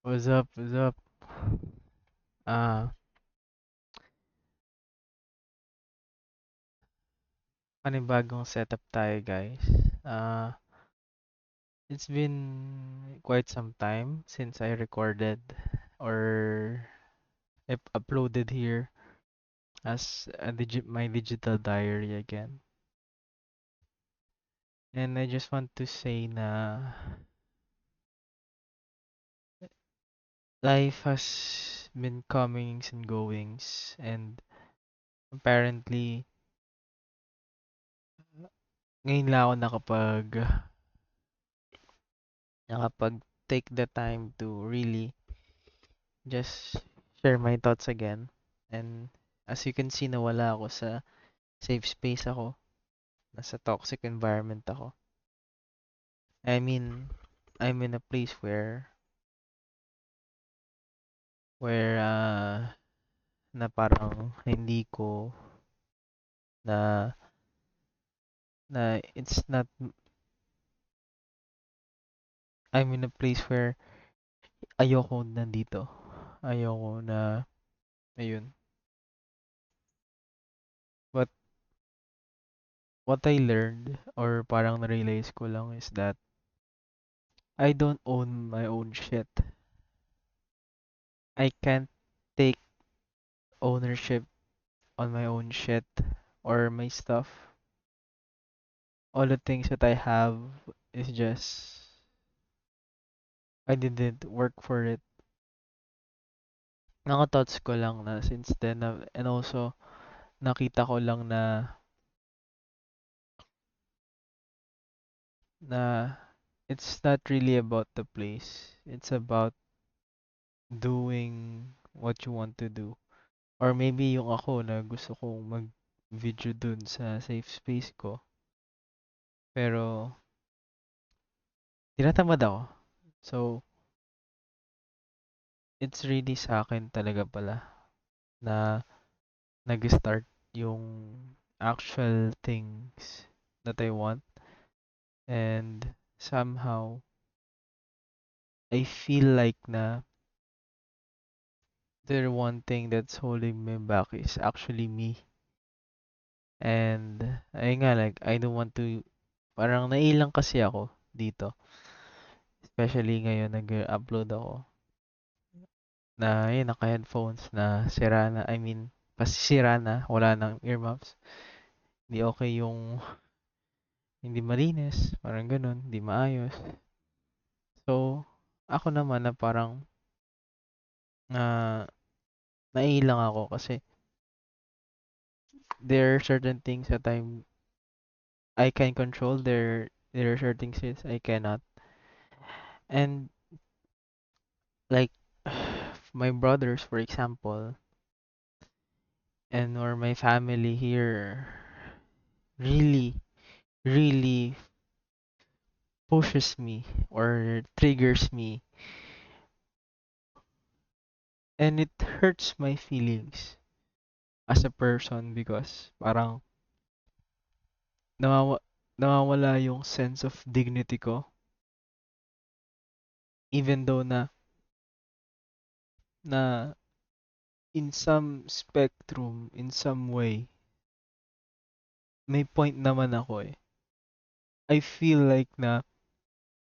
What's up? What's up? Ah, panibagong setup tayo, guys. Ah, it's been quite some time since I recorded or uploaded here as my digital diary again. And I just want to say na life has been comings and goings, and apparently ngayon lang ako nakapag take the time to really just share my thoughts again. And as you can see, nawala ako sa safe space ako. Nasa toxic environment ako. I mean, I'm in a place where na parang hindi ko na na it's not I'm in a place where ayoko nandito. Ayoko na ayun. But what I learned or parang na-realize ko lang is that I don't own my own shit. I can't take ownership on my own shit or my stuff. All the things that I have is just I didn't work for it. Naka-thoughts ko lang na since then and also nakita ko lang na it's not really about the place. It's about doing what you want to do. Or maybe yung ako na gusto kong mag-video dun sa safe space ko. Pero tinatamad ako. So, it's really sa akin talaga pala na nag-start yung actual things that I want, and somehow I feel like na the one thing that's holding me back is actually me. And ayun nga, like I don't want to, parang nailang kasi ako dito, especially ngayon nag-upload ako na yun, naka-headphones na sira na, I mean pasisira na, wala nang earmuffs, hindi okay yung hindi malinis, parang ganun, hindi maayos. So, ako naman na parang na naiilang ako kasi there are certain things that I can control, there are certain things I cannot. And like my brothers, for example, and or my family here really really pushes me or triggers me, and it hurts my feelings as a person because parang nawawa nawawala yung sense of dignity ko, even though na in some spectrum, in some way, may point naman ako eh. I feel like na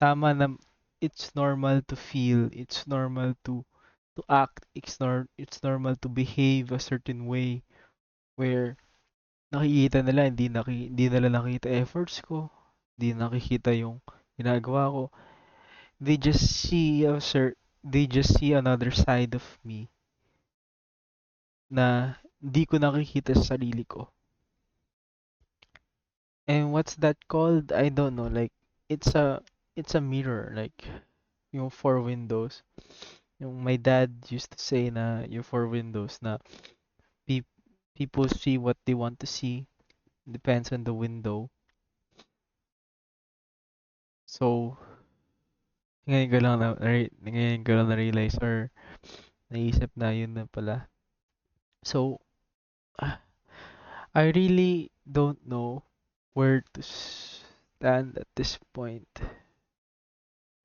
tama na, it's normal to feel, it's normal to act, it's normal to behave a certain way where nakikita nila hindi nila nakita efforts ko, hindi nakikita yung ginagawa ko. They just see they just see another side of me na hindi ko nakikita sa sarili ko. And what's that called? I don't know. Like it's a mirror, like yung four windows. Yung my dad used to say na yung four windows na pe- people see what they want to see. Depends on the window. So, ngayon ko lang na realize or naisip na yun na pala. So, ah, I really don't know where to stand at this point.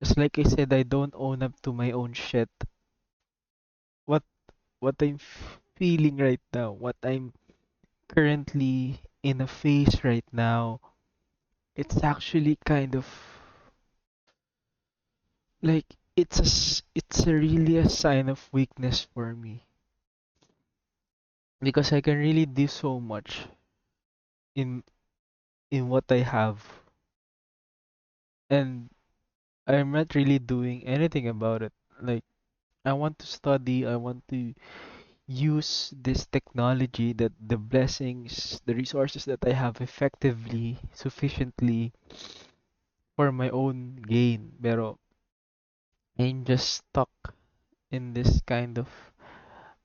Just like I said, I don't own up to my own shit. What what I'm feeling right now, what I'm currently in a phase right now, it's actually kind of like it's a really a sign of weakness for me because I can really do so much in what I have, and I'm not really doing anything about it. Like I want to study, I want to use this technology, that the blessings, the resources that I have effectively, sufficiently for my own gain. Pero I'm just stuck in this kind of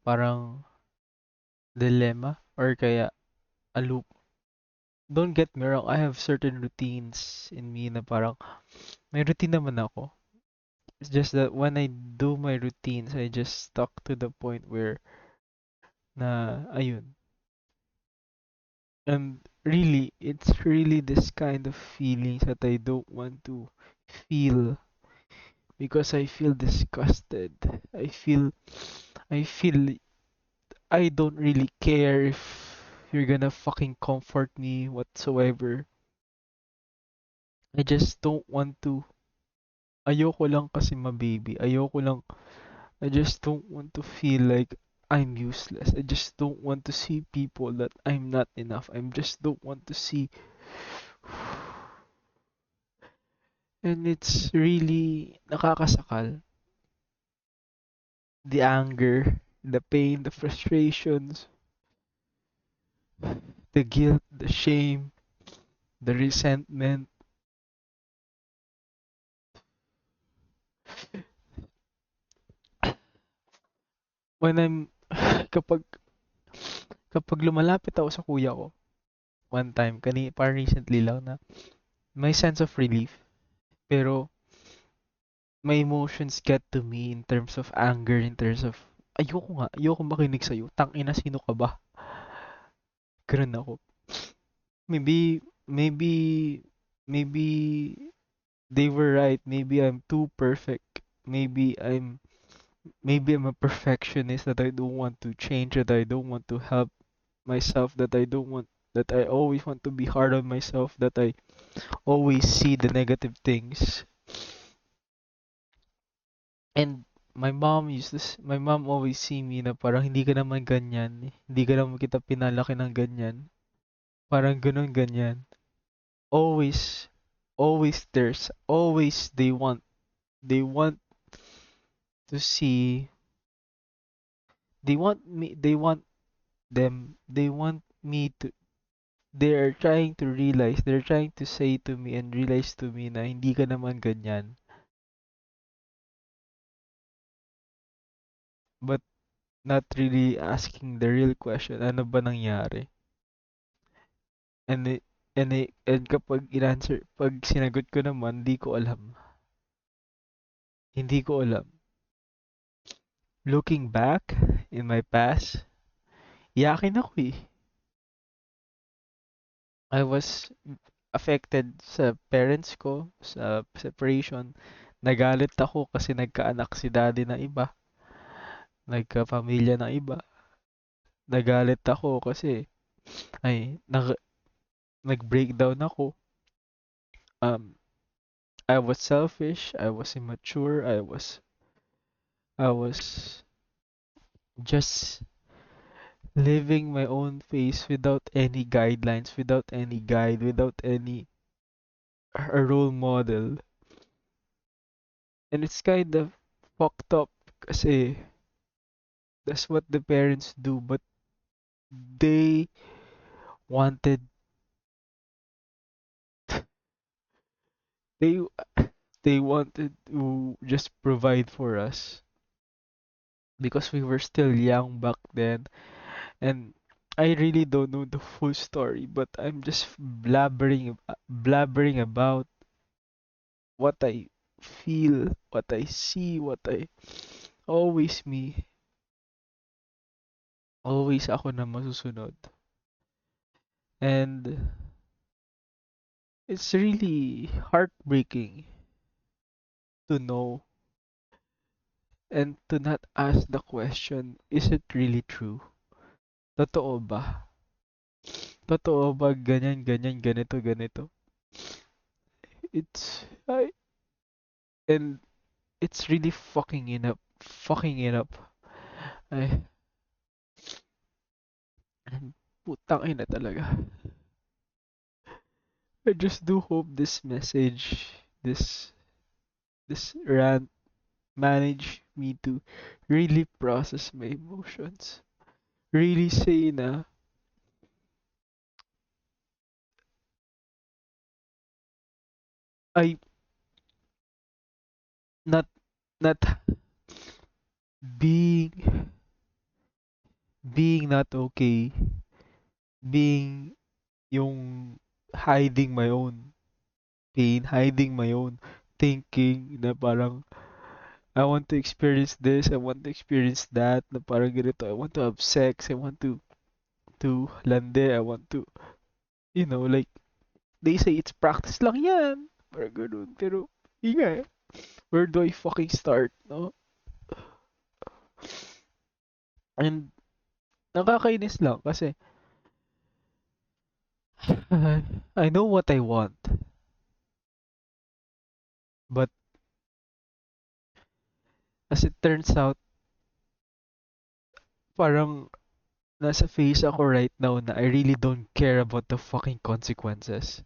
parang dilemma or kaya a loop. Don't get me wrong, I have certain routines in me na parang may routine naman ako. It's just that when I do my routines, I just stuck to the point where na ayun. And really, it's really this kind of feelings that I don't want to feel because I feel disgusted. I feel I feel I don't really care if you're gonna fucking comfort me whatsoever. I just don't want to. Ayoko lang kasi mababy. Ayoko lang. I just don't want to feel like I'm useless. I just don't want to see people that I'm not enough. I just don't want to see. And it's really nakakasakal. The anger, the pain, the frustrations, the guilt, the shame, the resentment. When I'm kapag kapag lumalapit ako sa kuya ko, one time, parang recently lang na may sense of relief. Pero my emotions get to me in terms of anger, in terms of ayoko makinig sa'yo. Tangina, sino ka ba? Ganun ako. Maybe, maybe, maybe they were right. Maybe I'm too perfect. Maybe I'm a perfectionist that I don't want to change, that I don't want to help myself, that I always want to be hard on myself, that I always see the negative things. And my mom always see me na parang hindi ka naman ganyan. Hindi ka naman kita pinalaki ng ganyan. Parang ganun ganyan. Always, always they want to see, they want me to, they're trying to say to me and realize to me na hindi ka naman ganyan. But not really asking the real question, ano ba nangyari? And it, and kapag pag sinagot ko naman, hindi ko alam. Hindi ko alam. Looking back in my past, yakin ako eh. I was affected sa parents ko, sa separation. Nagalit ako kasi nagkaanak si daddy na iba. Nagka-pamilya ng iba. Nagalit ako kasi ay nag-breakdown ako. Um, I was selfish, I was immature, I was just living my own pace without any guidelines, without any guide, without any a role model. And it's kind of fucked up kasi that's what the parents do, but they wanted they they wanted to just provide for us because we were still young back then. And I really don't know the full story, but I'm just blabbering about what I feel, what I see, what I always me, always ako na masusunod. And it's really heartbreaking to know and to not ask the question, is it really true? Totoo ba? Totoo ba ganyan, ganyan, ganito, ganito? It's, I, and it's really fucking it up. Ay, putang ina talaga. I just do hope this message, this rant manage me to really process my emotions. Really say na I not not being being not okay, being yung hiding my own pain, hiding my own thinking na parang I want to experience this, I want to experience that, na parang ganito, I want to have sex, I want to lande, I want to, like, they say it's practice lang yan. Parang ganun. Pero, yun nga eh. Where do I fucking start, no? And, nakakainis lang kasi, I know what I want, but as it turns out, parang nasa phase ako right now na I really don't care about the fucking consequences.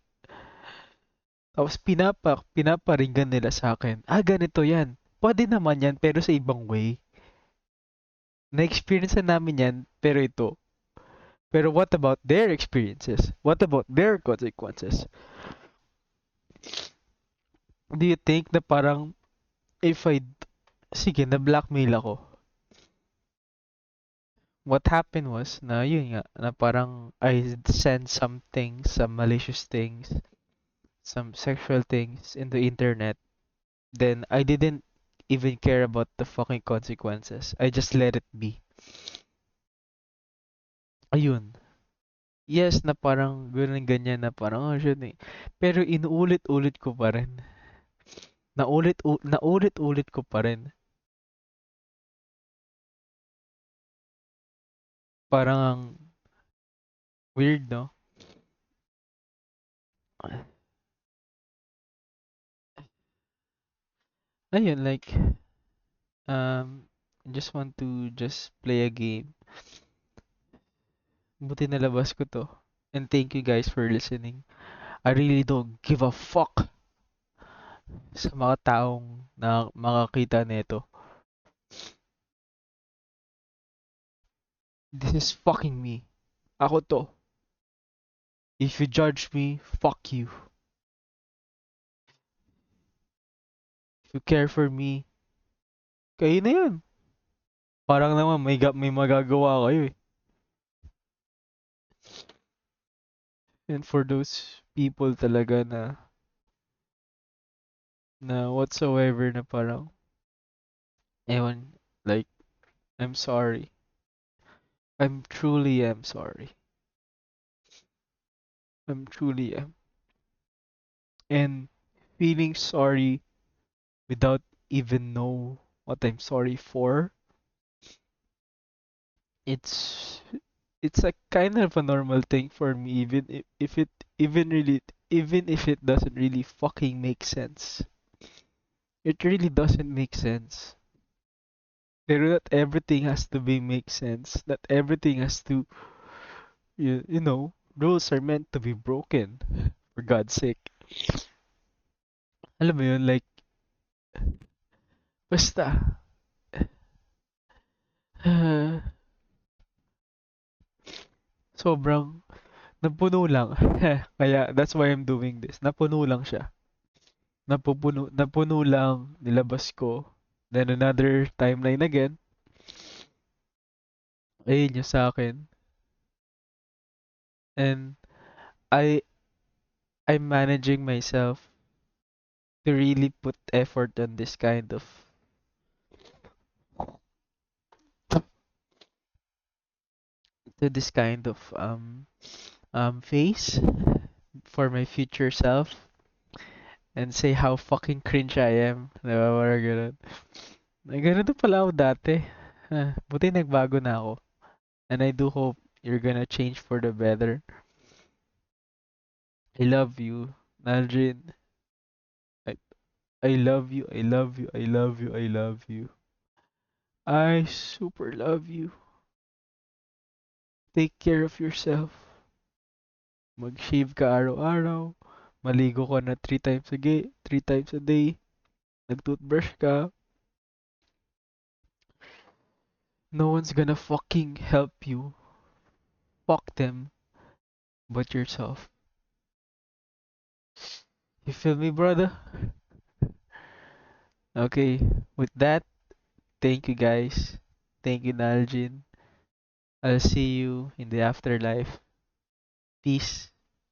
Tapos pinaparinggan nila sa akin, ganito yan. Pwede naman yan, pero sa ibang way. Na-experience na namin yan, pero ito. Pero what about their experiences? What about their consequences? Do you think na parang if sige, na-blackmail ako. What happened was na yun nga, na parang I sent some things, some malicious things, some sexual things in the internet. Then I didn't even care about the fucking consequences. I just let it be. Ayun. Yes, na parang ganyan na parang oh shit eh. Pero inuulit-ulit ko pa rin. Naulit-ulit ko pa rin. Parang ang weird, no? Ayun, like, I just want to just play a game. Buti nalabas ko to. And thank you guys for listening. I really don't give a fuck sa mga taong na makakita nito. This is fucking me. Ako to. If you judge me, fuck you. If you care for me, kayo na yun. Parang naman may magagawa kayo eh. And for those people talaga na whatsoever na parang ewan, like, I'm sorry. I'm truly am sorry. I'm truly am. And feeling sorry without even know what I'm sorry for, it's it's a kind of a normal thing for me, if it even if it doesn't really fucking make sense. It really doesn't make sense. Pero not everything has to be make sense. Not everything has to, rules are meant to be broken. For God's sake. Alam mo yun, like, basta, sobrang, napuno lang. Kaya, that's why I'm doing this. Napuno lang siya. Napuno lang, nilabas ko. Then another timeline again. Ayun yung sa akin. And, I, I'm managing myself to really put effort on this kind of, to this kind of, phase for my future self. and say how fucking cringe I am. Diba? Parang ganun. Ay, ganun din pala ako dati. Buti nagbago na ako. And I do hope you're gonna change for the better. I love you, Nalgene. I, I love you, I love you, I love you, I love you. I super love you. Take care of yourself. Mag-shave ka araw-araw. Maligo ka na 3 times a day. Nag-toothbrush ka. No one's gonna fucking help you. Fuck them but yourself. You feel me, brother? Okay, with that, thank you guys. Thank you, Naljin. I'll see you in the afterlife. Peace.